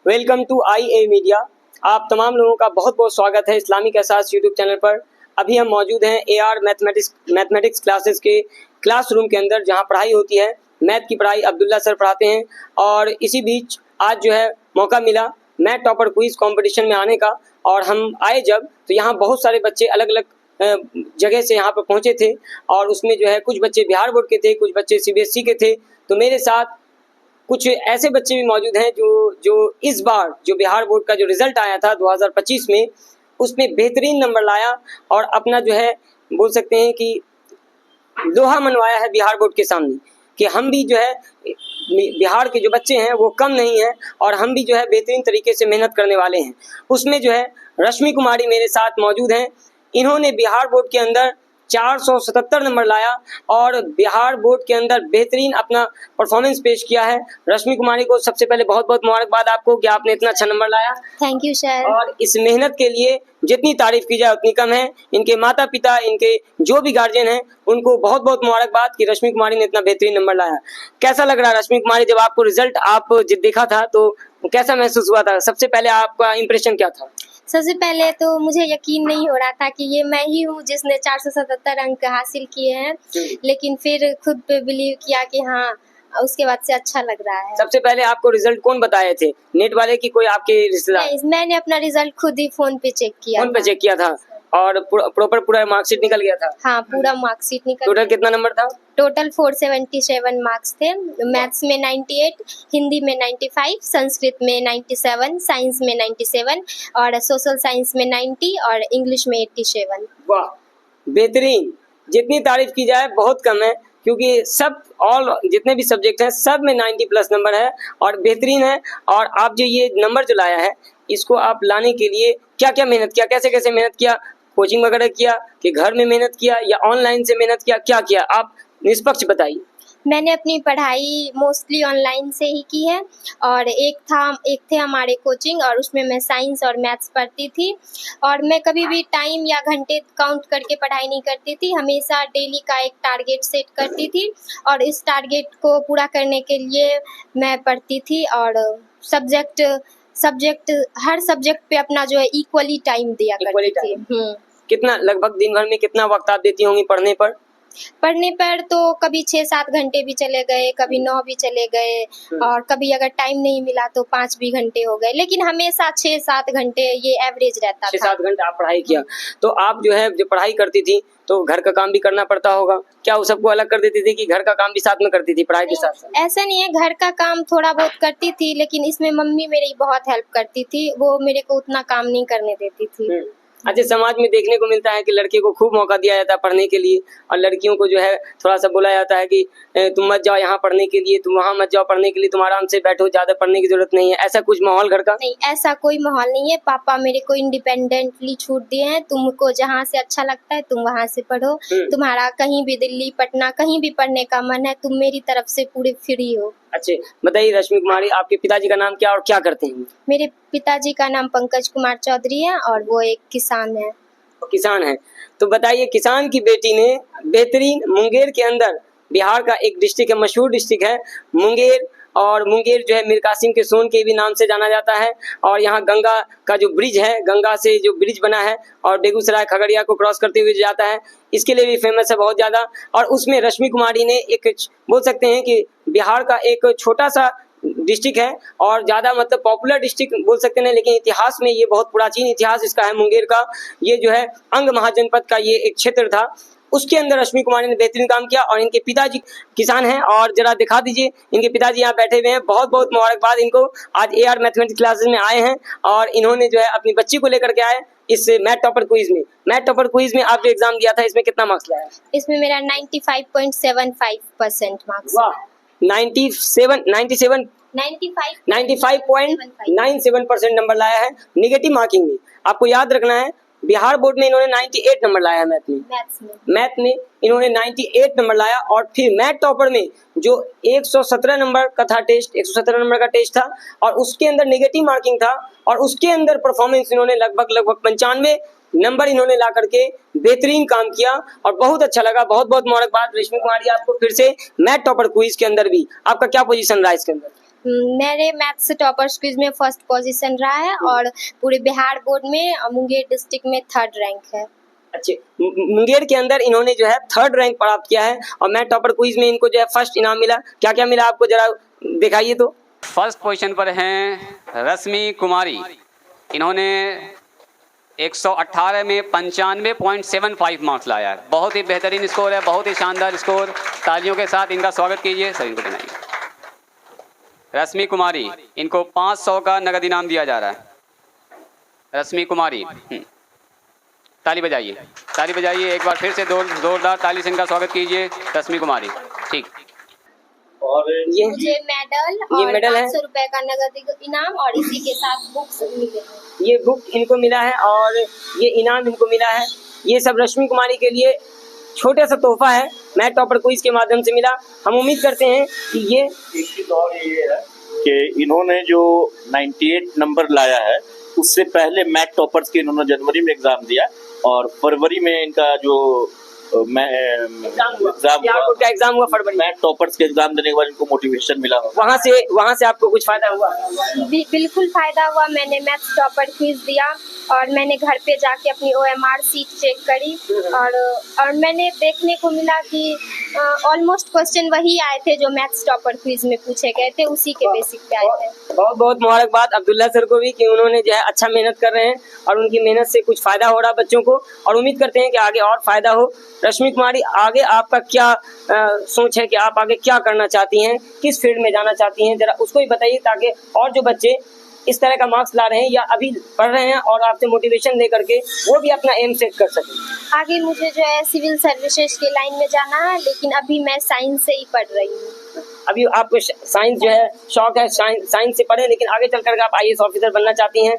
Welcome to IA media. आप तमाम लोगों का बहुत बहुत स्वागत है इस्लामिक एहसास यूट्यूब चैनल पर। अभी हम मौजूद हैं AR मैथमेटिक्स क्लासेस के क्लासरूम के अंदर, जहां पढ़ाई होती है। मैथ की पढ़ाई अब्दुल्ला सर पढ़ाते हैं और इसी बीच आज जो है मौका मिला मैथ टॉपर क्विज कंपटीशन में आने का। और हम आए जब तो यहाँ बहुत सारे बच्चे अलग अलग जगह से यहाँ पर पहुँचे थे और उसमें जो है कुछ बच्चे बिहार बोर्ड के थे, कुछ बच्चे CBSE के थे। तो मेरे साथ कुछ ऐसे बच्चे भी मौजूद हैं जो इस बार जो बिहार बोर्ड का जो रिजल्ट आया था 2025 में, उसमें बेहतरीन नंबर लाया और अपना जो है बोल सकते हैं कि लोहा मनवाया है बिहार बोर्ड के सामने कि हम भी जो है बिहार के जो बच्चे हैं वो कम नहीं हैं और हम भी जो है बेहतरीन तरीके से मेहनत करने वाले हैं। उसमें जो है रश्मि कुमारी मेरे साथ मौजूद हैं। इन्होंने बिहार बोर्ड के अंदर 477 नंबर लाया और बिहार बोर्ड के अंदर बेहतरीन अपना परफॉर्मेंस पेश किया है। रश्मि कुमारी को सबसे पहले बहुत बहुत मुबारकबाद आपको कि आपने इतना अच्छा नंबर लाया। Thank you sir. और इस मेहनत के लिए जितनी तारीफ की जाए उतनी कम है। इनके माता पिता, इनके जो भी गार्जियन हैं, उनको बहुत बहुत मुबारकबाद कि रश्मि कुमारी ने इतना बेहतरीन नंबर लाया। कैसा लग रहा है रश्मि कुमारी, जब आपको रिजल्ट आप देखा था तो कैसा महसूस हुआ था? सबसे पहले आपका इंप्रेशन क्या था? सबसे पहले तो मुझे यकीन नहीं हो रहा था कि ये मैं ही हूँ जिसने 477 अंक हासिल किए हैं, लेकिन फिर खुद पे बिलीव किया कि हाँ, उसके बाद से अच्छा लग रहा है। सबसे पहले आपको रिजल्ट कौन बताए थे, नेट वाले की कोई आपके रिश्तेदार? मैंने अपना रिजल्ट खुद ही फोन पे चेक किया। फोन पे चेक किया था और प्रॉपर पूरा मार्कशीट निकल गया था? हाँ, पूरा मार्कशीट निकल। टोटल कितना नंबर था? टोटल 477 मार्क्स थे। मैथ्स में 98, हिंदी में 95, संस्कृत में 97, साइंस में 97 और सोशल साइंस में 90 और इंग्लिश में 87। वाह, बेहतरीन। जितनी तारीफ की जाए बहुत कम है, क्योंकि सब जितने भी सब्जेक्ट हैं सब में 90 प्लस नंबर है और बेहतरीन है। और आप जो ये नंबर जो लाया है, इसको आप लाने के लिए क्या क्या मेहनत किया, कैसे कैसे मेहनत किया? कोचिंग वगैरह किया कि घर में मेहनत किया या ऑनलाइन से मेहनत किया, क्या किया? आप निष्पक्ष बताइए। मैंने अपनी पढ़ाई मोस्टली ऑनलाइन से ही की है और एक थे हमारे कोचिंग, और उसमें मैं साइंस और मैथ्स पढ़ती थी। और मैं कभी भी टाइम या घंटे काउंट करके पढ़ाई नहीं करती थी, हमेशा डेली का एक टारगेट सेट करती थी और इस टारगेट को पूरा करने के लिए मैं पढ़ती थी। और सब्जेक्ट हर सब्जेक्ट पे अपना जो है इक्वली टाइम दिया करती थी। कितना लगभग दिन भर में कितना वक्त आप देती होंगी पढ़ने पर? पढ़ने पर तो कभी 6-7 घंटे भी चले गए, कभी 9 भी चले गए और कभी अगर टाइम नहीं मिला तो 5 भी घंटे हो गए, लेकिन हमेशा 6-7 घंटे ये एवरेज रहता था। 6-7 घंटे आप पढ़ाई किया। तो आप जो है जो पढ़ाई करती थी तो घर का काम भी करना पड़ता होगा, क्या वो सबको अलग कर देती थी कि घर का काम भी साथ में करती थी पढ़ाई के साथ साथ? ऐसा नहीं है, घर का काम थोड़ा बहुत करती थी, लेकिन इसमें मम्मी मेरी बहुत हेल्प करती थी, वो मेरे को उतना काम नहीं करने देती थी। अच्छा, समाज में देखने को मिलता है कि लड़के को खूब मौका दिया जाता है पढ़ने के लिए और लड़कियों को जो है थोड़ा सा बोला जाता है कि तुम मत जाओ यहाँ पढ़ने के लिए, तुम वहाँ मत जाओ पढ़ने के लिए, तुम आराम से बैठो, ज्यादा पढ़ने की जरूरत नहीं है। ऐसा कुछ माहौल घर का? नहीं, ऐसा कोई माहौल नहीं है। पापा मेरे को इंडिपेंडेंटली छूट दिए हैं, तुमको जहाँ से अच्छा लगता है तुम वहाँ से पढ़ो, तुम्हारा कहीं भी दिल्ली, पटना, कहीं भी पढ़ने का मन है, तुम मेरी तरफ से पूरे फ्री हो। अच्छे, बताइए रश्मि कुमारी, आपके पिताजी का नाम क्या और क्या करते हैं? मेरे पिताजी का नाम पंकज कुमार चौधरी है और वो एक किसान है। किसान है, तो बताइए, किसान की बेटी ने बेहतरीन मुंगेर के अंदर, बिहार का एक डिस्ट्रिक्ट है, मशहूर डिस्ट्रिक्ट है मुंगेर, और मुंगेर जो है मीर कासिम के सोन के भी नाम से जाना जाता है। और यहाँ गंगा का जो ब्रिज है, गंगा से जो ब्रिज बना है और बेगूसराय खगड़िया को क्रॉस करते हुए जाता है, इसके लिए भी फेमस है बहुत ज़्यादा। और उसमें रश्मि कुमारी ने एक बोल सकते हैं कि बिहार का एक छोटा सा डिस्ट्रिक्ट है और ज़्यादा मतलब पॉपुलर डिस्ट्रिक्ट बोल सकते हैं, लेकिन इतिहास में ये बहुत प्राचीन इतिहास इसका है मुंगेर का। ये जो है अंग महाजनपद का ये एक क्षेत्र था, उसके अंदर रश्मि कुमारी ने बेहतरीन काम किया। और इनके पिताजी किसान हैं और जरा दिखा दीजिए, इनके पिताजी यहाँ बैठे हुए हैं। बहुत बहुत मुबारकबाद इनको, आज AR मैथमेटिक्स क्लासेस में आए हैं और इन्होंने जो है अपनी बच्ची को लेकर के आए इस मैथ टॉपर क्विज में। मैथ टॉपर क्विज में आप जो एग्जाम दिया था, इसमें कितना मार्क्स लाया? इसमें मेरा 95.75% मार्क्स। वाह, 95.97% नंबर लाया है निगेटिव मार्किंग में। आपको याद रखना है, बिहार बोर्ड में इन्होंने 98 नंबर लाया है मैथ में इन्होंने 98 नंबर लाया। और फिर मैथ टॉपर में जो 117 नंबर का था टेस्ट, 117 नंबर का टेस्ट था और उसके अंदर नेगेटिव मार्किंग था और उसके अंदर परफॉर्मेंस इन्होंने लगभग 95 नंबर इन्होंने ला करके बेहतरीन काम किया और बहुत अच्छा लगा। बहुत बहुत मुबारकबाद रश्मि कुमारी आपको फिर से मैथ टॉपर क्विज के अंदर भी। आपका क्या पोजीशन रहा इसके अंदर? मेरे मैथ्स टॉपर्स क्विज में फर्स्ट पोजीशन रहा है और पूरे बिहार बोर्ड में मुंगेर डिस्ट्रिक्ट में 3rd रैंक है। अच्छे, मुंगेर के अंदर इन्होंने जो है 3rd रैंक प्राप्त किया है और मैथ टॉपर क्विज में इनको जो है फर्स्ट इनाम मिला। क्या क्या मिला आपको जरा दिखाइए तो। फर्स्ट पोजीशन पर हैं रश्मि कुमारी, इन्होंने 118 में 95.75 मार्क्स लाया है। बहुत ही बेहतरीन स्कोर है, बहुत ही शानदार स्कोर। तालियों के साथ इनका स्वागत कीजिए। सभी को बनाइए। रश्मि कुमारी, इनको 500 का नगद इनाम दिया जा रहा है। रश्मि कुमारी, ताली बजाइए, ताली बजाइए एक बार फिर से जोरदार ताली से इनका स्वागत कीजिए। रश्मि कुमारी, ठीक। और ये मुझे मेडल और मेडल है, 500 रुपए का नगद इनाम और इसी के साथ बुक्स मिले हैं। ये बुक इनको मिला है और ये इनाम इनको मिला है। ये सब रश्मि कुमारी के लिए छोटा सा तोहफा है, मैथ टॉपर क्विज के माध्यम से मिला। हम उम्मीद करते हैं कि ये एक चीज और ये है कि इन्होंने जो 98 नंबर लाया है उससे पहले मैथ टॉपर्स के इन्होंने जनवरी में एग्जाम दिया और फरवरी में इनका जो एग्जाम हुआ फरवरी में। मैथ टॉपर्स के एग्जाम देने के बाद इनको मोटिवेशन मिला। वहाँ से आपको कुछ फायदा हुआ? बिल्कुल फायदा हुआ। मैंने मैथ टॉपर क्विज दिया और मैंने घर पे जाके अपनी OMR सीट चेक करी और मैंने देखने को मिला कि ऑलमोस्ट क्वेश्चन वही आए थे जो मैथ्स टॉपर क्विज में पूछे गए थे, उसी के बेसिक पे आए थे। बहुत बहुत मुबारकबाद अब्दुल्ला सर को भी कि उन्होंने जो है अच्छा मेहनत कर रहे हैं और उनकी मेहनत से कुछ फायदा हो रहा है बच्चों को और उम्मीद करते हैं कि आगे और फायदा हो। रश्मि कुमारी, आगे आपका क्या सोच है कि आप आगे क्या करना चाहती हैं, किस फील्ड में जाना चाहती हैं, जरा उसको ही बताइए ताकि और जो बच्चे इस तरह का मार्क्स ला रहे हैं या अभी पढ़ रहे हैं और आपसे मोटिवेशन लेकर के वो भी अपना एम सेट कर सकें। आगे मुझे जो है सिविल सर्विसेज के लाइन में जाना है, लेकिन अभी मैं साइंस से ही पढ़ रही हूँ। अभी आपको साइंस जो है शौक है, साइंस से पढ़े, लेकिन आगे चलकर आप IAS ऑफिसर बनना चाहती हैं।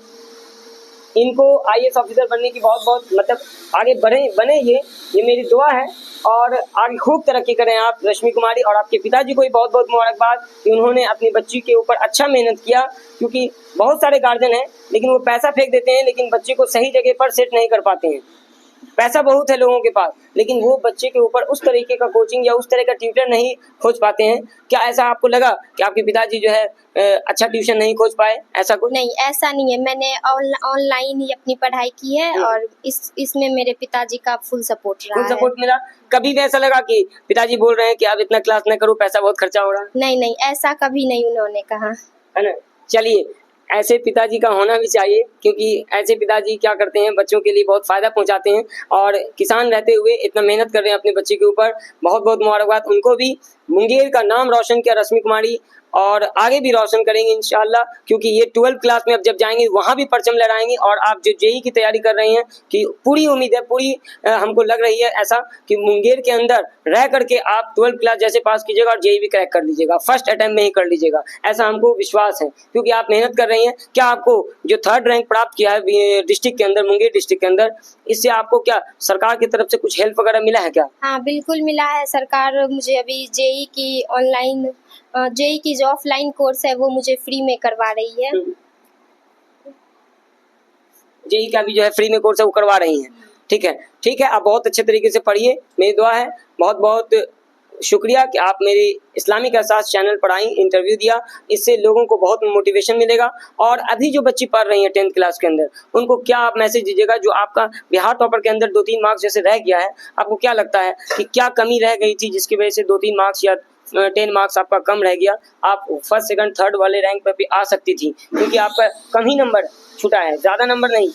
इनको IAS ऑफिसर बनने की बहुत मतलब आगे बने ये मेरी दुआ है और आगे खूब तरक्की करें आप रश्मि कुमारी। और आपके पिताजी को भी बहुत बहुत मुबारकबाद कि उन्होंने अपनी बच्ची के ऊपर अच्छा मेहनत किया, क्योंकि बहुत सारे गार्जियन हैं लेकिन वो पैसा फेंक देते हैं लेकिन बच्चे को सही जगह पर सेट नहीं कर पाते हैं। पैसा बहुत है लोगों के पास लेकिन वो बच्चे के ऊपर उस तरीके का कोचिंग या उस तरह का ट्यूटर नहीं खोज पाते हैं। क्या ऐसा आपको लगा कि आपके पिताजी जो है अच्छा ट्यूशन नहीं खोज पाए? ऐसा कुछ नहीं, ऐसा नहीं है। मैंने ऑनलाइन ही अपनी पढ़ाई की है और इसमें मेरे पिताजी का फुल सपोर्ट रहा है। फुल सपोर्ट मिला? कभी भी ऐसा लगा कि पिताजी बोल रहे हैं कि आप इतना क्लास न करो, पैसा बहुत खर्चा हो रहा है? नहीं, ऐसा कभी नहीं उन्होंने कहा है ना। चलिए, ऐसे पिताजी का होना भी चाहिए, क्योंकि ऐसे पिताजी क्या करते हैं, बच्चों के लिए बहुत फायदा पहुंचाते हैं और किसान रहते हुए इतना मेहनत कर रहे हैं अपने बच्चे के ऊपर। बहुत बहुत मुबारकबाद उनको भी। मुंगेर का नाम रोशन किया रश्मि कुमारी और आगे भी रोशन करेंगे इंशाल्लाह, क्योंकि ये 12th क्लास में अब जब जाएंगे वहाँ भी परचम लहराएंगे। और आप जो JEE की तैयारी कर रहे हैं कि पूरी उम्मीद है, पूरी हमको लग रही है ऐसा कि मुंगेर के अंदर रह करके आप 12th क्लास जैसे पास कीजिएगा और JEE भी क्रैक कर लीजिएगा, फर्स्ट अटेम्प्ट में ही कर लीजिएगा, ऐसा हमको विश्वास है क्योंकि आप मेहनत कर रही हैं। क्या आपको जो 3rd रैंक प्राप्त किया है डिस्ट्रिक्ट के अंदर, मुंगेर डिस्ट्रिक्ट के अंदर, इससे आपको क्या सरकार की तरफ से कुछ हेल्प वगैरह मिला है क्या? हाँ, बिल्कुल मिला है। सरकार मुझे अभी JEE की ऑनलाइन JEE की जो ऑफलाइन कोर्स है वो मुझे फ्री में करवा रही है। JEE का भी जो है फ्री में कोर्स है वो करवा रही हैं। ठीक है, आप बहुत अच्छे तरीके से पढ़िए, मेरी दुआ है। बहुत बहुत शुक्रिया कि आप मेरे इस्लामिक एहसास चैनल पर आई, इंटरव्यू दिया, इससे लोगों को बहुत मोटिवेशन मिलेगा। और अभी जो बच्ची पढ़ रही हैं 10th क्लास के अंदर, उनको क्या आप मैसेज दीजिएगा? जो आपका बिहार टॉपर के अंदर 2-3 मार्क्स जैसे रह गया है, आपको क्या लगता है कि क्या कमी रह गई थी जिसकी वजह से 2-3 मार्क्स या 10 मार्क्स आपका कम रह गया? आप फर्स्ट, सेकंड, थर्ड वाले रैंक पर भी आ सकती थी, क्योंकि आपका कम ही नंबर छूटा है, ज्यादा नंबर नहीं।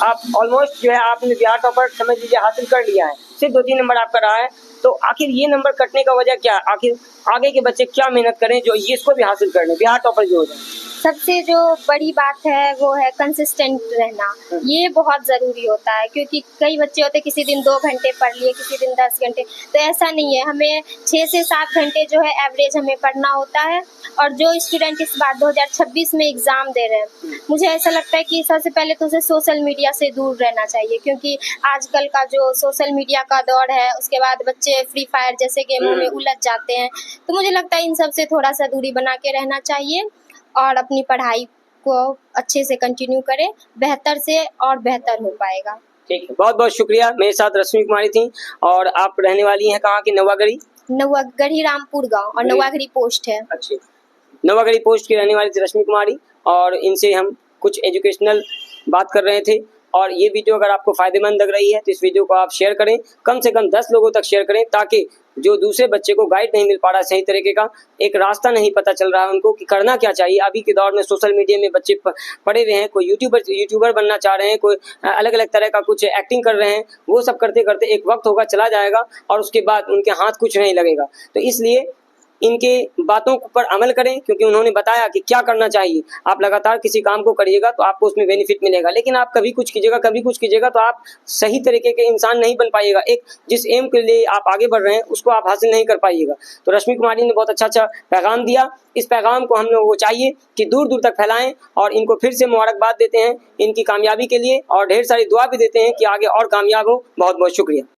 आप ऑलमोस्ट जो है आपने बिहार टॉपर समझ लीजिए हासिल कर लिया है, सिर्फ 2-3 नंबर आपका रहा है। तो आखिर ये नंबर कटने का वजह क्या? आखिर आगे के बच्चे क्या मेहनत करें जो ये इसको भी हासिल कर लें, बिहार टॉपर जो हो जाए? सबसे जो बड़ी बात है वो है कंसिस्टेंट रहना। ये बहुत ज़रूरी होता है, क्योंकि कई बच्चे होते हैं किसी दिन 2 घंटे पढ़ लिए, किसी दिन 10 घंटे, तो ऐसा नहीं है। हमें 6 से 7 घंटे जो है एवरेज हमें पढ़ना होता है। और जो स्टूडेंट इस बार 2026 में एग्ज़ाम दे रहे हैं, मुझे ऐसा लगता है कि सबसे पहले तो उसे सोशल मीडिया से दूर रहना चाहिए, क्योंकि आजकल का जो सोशल मीडिया का दौर है, उसके बाद बच्चे फ्री फायर जैसे गेमों में उलझ जाते हैं। तो मुझे लगता है इन सब से थोड़ा सा दूरी बना के रहना चाहिए और अपनी पढ़ाई को अच्छे से कंटिन्यू करें, बेहतर से और बेहतर हो पाएगा। ठीक है, बहुत बहुत शुक्रिया। मेरे साथ रश्मि कुमारी थी और आप रहने वाली हैं कहाँ की? नवागढ़ी? नवागढ़ी रामपुर गांव और नवागढ़ी पोस्ट है। अच्छी, नवागढ़ी पोस्ट की रहने वाली थी रश्मि कुमारी, और इनसे हम कुछ एजुकेशनल बात कर रहे थे। और ये वीडियो अगर आपको फ़ायदेमंद लग रही है तो इस वीडियो को आप शेयर करें, कम से कम 10 लोगों तक शेयर करें, ताकि जो दूसरे बच्चे को गाइड नहीं मिल पा रहा सही तरीके का, एक रास्ता नहीं पता चल रहा है उनको कि करना क्या चाहिए। अभी के दौर में सोशल मीडिया में बच्चे पड़े हुए हैं, कोई यूट्यूबर बनना चाह रहे हैं, कोई अलग अलग तरह का कुछ एक्टिंग कर रहे हैं, वो सब करते करते एक वक्त होगा चला जाएगा और उसके बाद उनके हाथ कुछ नहीं लगेगा। तो इसलिए इनके बातों पर अमल करें, क्योंकि उन्होंने बताया कि क्या करना चाहिए। आप लगातार किसी काम को करिएगा तो आपको उसमें बेनिफिट मिलेगा, लेकिन आप कभी कुछ कीजिएगा तो आप सही तरीके के इंसान नहीं बन पाइएगा। एक जिस एम के लिए आप आगे बढ़ रहे हैं उसको आप हासिल नहीं कर पाइएगा। तो रश्मि कुमारी ने बहुत अच्छा पैगाम दिया। इस पैगाम को हम लोगों को चाहिए कि दूर दूर तक फैलाएं, और इनको फिर से मुबारकबाद देते हैं इनकी कामयाबी के लिए, और ढेर सारी दुआ भी देते हैं कि आगे और कामयाब हो। बहुत बहुत शुक्रिया।